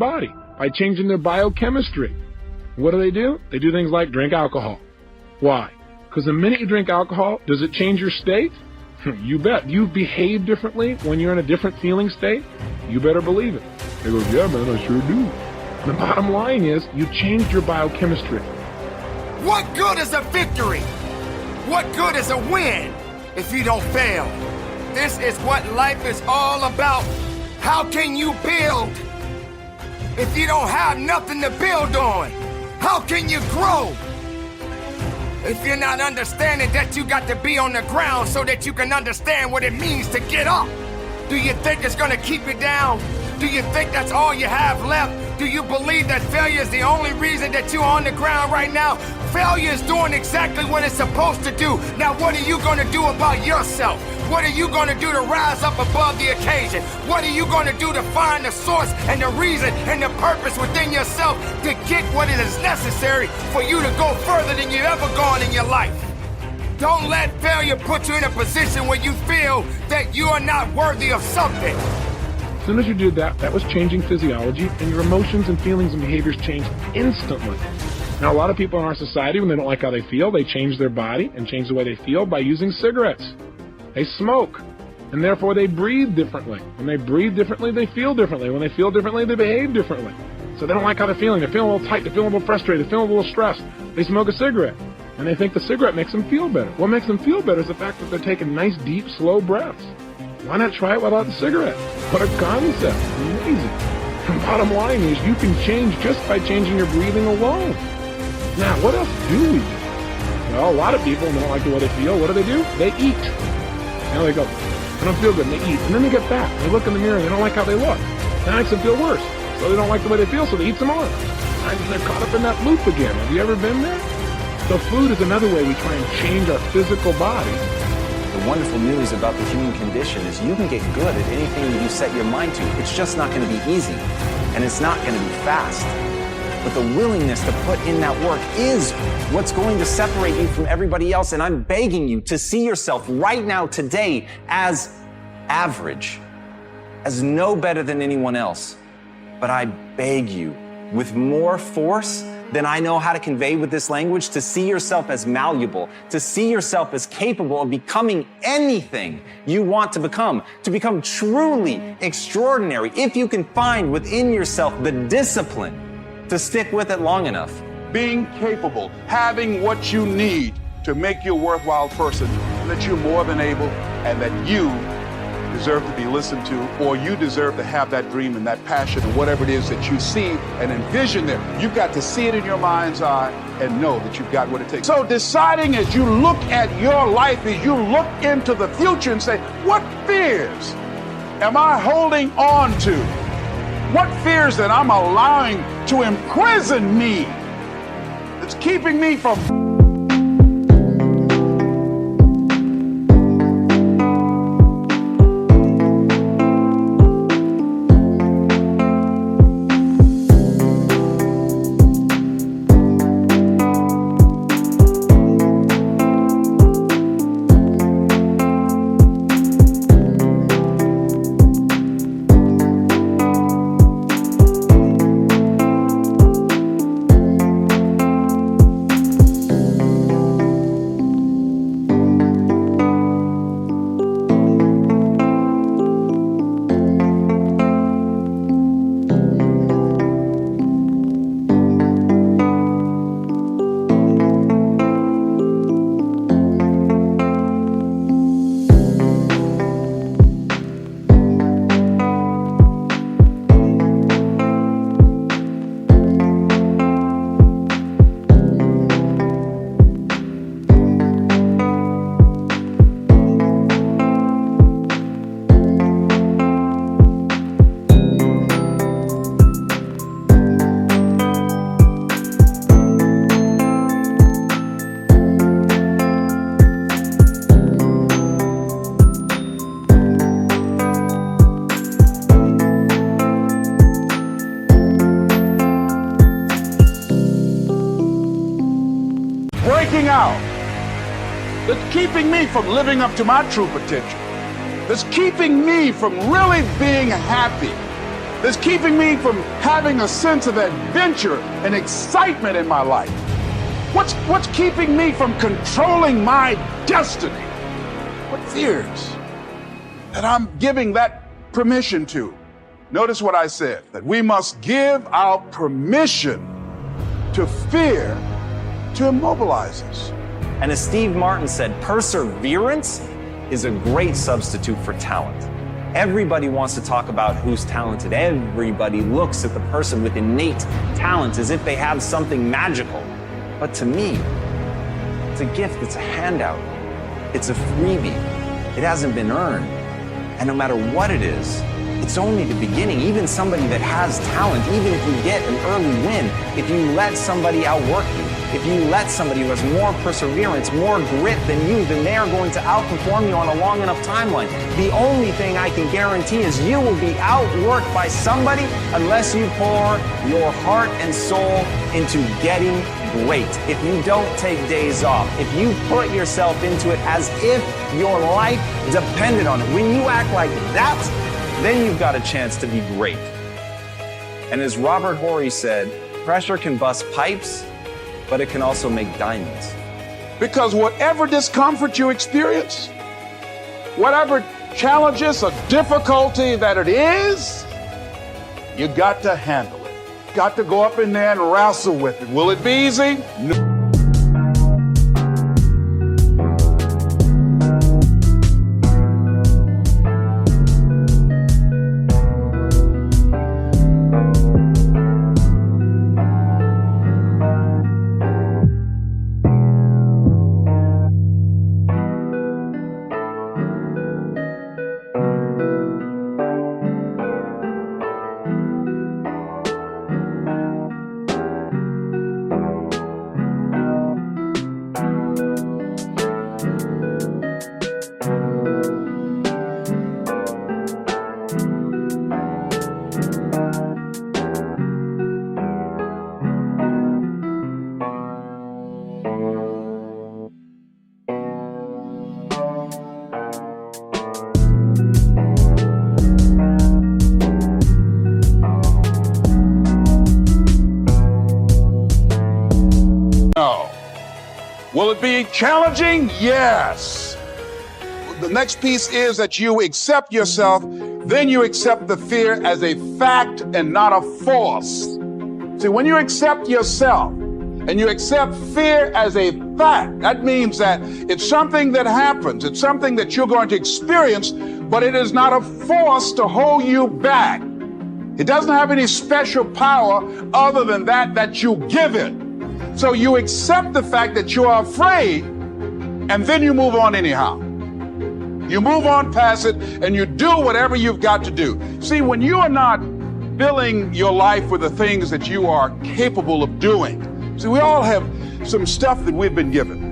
body by changing their biochemistry. What do? They do things like drink alcohol. Why? Because the minute you drink alcohol, does it change your state? You bet. You behave differently when you're in a different feeling state? You better believe it. They go, yeah, man, I sure do. The bottom line is, you changed your biochemistry. What good is a victory? What good is a win if you don't fail? This is what life is all about. How can you build if you don't have nothing to build on? How can you grow if you're not understanding that you got to be on the ground so that you can understand what it means to get up? Do you think it's gonna keep you down? Do you think that's all you have left? Do you believe that failure is the only reason that you're on the ground right now? Failure is doing exactly what it's supposed to do. Now what are you gonna do about yourself? What are you gonna do to rise up above the occasion? What are you gonna do to find the source and the reason and the purpose within yourself to get what it is necessary for you to go further than you've ever gone in your life? Don't let failure put you in a position where you feel that you are not worthy of something. As soon as you did that, that was changing physiology, and your emotions and feelings and behaviors changed instantly. Now, a lot of people in our society, when they don't like how they feel, they change their body and change the way they feel by using cigarettes. They smoke, and therefore they breathe differently. When they breathe differently, they feel differently. When they feel differently, they behave differently. So they don't like how they're feeling. They're feeling a little tight. They're feeling a little frustrated. They're feeling a little stressed. They smoke a cigarette, and they think the cigarette makes them feel better. What makes them feel better is the fact that they're taking nice, deep, slow breaths. Why not try it without the cigarette? What a concept. Amazing. The bottom line is you can change just by changing your breathing alone. Now, what else do we do? Well, a lot of people don't like the way they feel. What do? They eat. Now they go, I don't feel good, and they eat. And then they get fat. They look in the mirror, and they don't like how they look. That makes them feel worse. So they don't like the way they feel, so they eat some more. And they're caught up in that loop again. Have you ever been there? So food is another way we try and change our physical body. The wonderful news about the human condition is you can get good at anything you set your mind to. It's just not going to be easy, and it's not going to be fast. But the willingness to put in that work is what's going to separate you from everybody else. And I'm begging you to see yourself right now, today, as average, as no better than anyone else. But I beg you, with more force than I know how to convey with this language, to see yourself as malleable, to see yourself as capable of becoming anything you want to become truly extraordinary, if you can find within yourself the discipline to stick with it long enough. Being capable, having what you need to make you a worthwhile person, that you're more than able, and that you deserve to be listened to, or you deserve to have that dream and that passion, or whatever it is that you see and envision there. You've got to see it in your mind's eye and know that you've got what it takes. So deciding as you look at your life, as you look into the future and say, what fears am I holding on to? What fears that I'm allowing to imprison me, that's keeping me from out, that's keeping me from living up to my true potential, that's keeping me from really being happy, that's keeping me from having a sense of adventure and excitement in my life? What's keeping me from controlling my destiny? What fears that I'm giving that permission to? Notice what I said, that we must give our permission to fear to immobilize us. And as Steve Martin said, perseverance is a great substitute for talent. Everybody wants to talk about who's talented. Everybody looks at the person with innate talent as if they have something magical. But to me, it's a gift, it's a handout, it's a freebie. It hasn't been earned. And no matter what it is, it's only the beginning. Even somebody that has talent, even if you get an early win, if you let somebody outwork you, if you let somebody who has more perseverance, more grit than you, then they are going to outperform you on a long enough timeline. The only thing I can guarantee is you will be outworked by somebody unless you pour your heart and soul into getting great. If you don't take days off, if you put yourself into it as if your life depended on it, when you act like that, then you've got a chance to be great. And as Robert Horry said, pressure can bust pipes, but it can also make diamonds. Because whatever discomfort you experience, whatever challenges or difficulty that it is, you got to handle it. Got to go up in there and wrestle with it. Will it be easy? No. Will it be challenging? Yes. The next piece is that you accept yourself, then you accept the fear as a fact and not a force. See, when you accept yourself and you accept fear as a fact, that means that it's something that happens. It's something that you're going to experience, but it is not a force to hold you back. It doesn't have any special power other than that you give it. So you accept the fact that you are afraid, and then you move on anyhow. You move on past it, and you do whatever you've got to do. See, when you are not filling your life with the things that you are capable of doing, see, we all have some stuff that we've been given.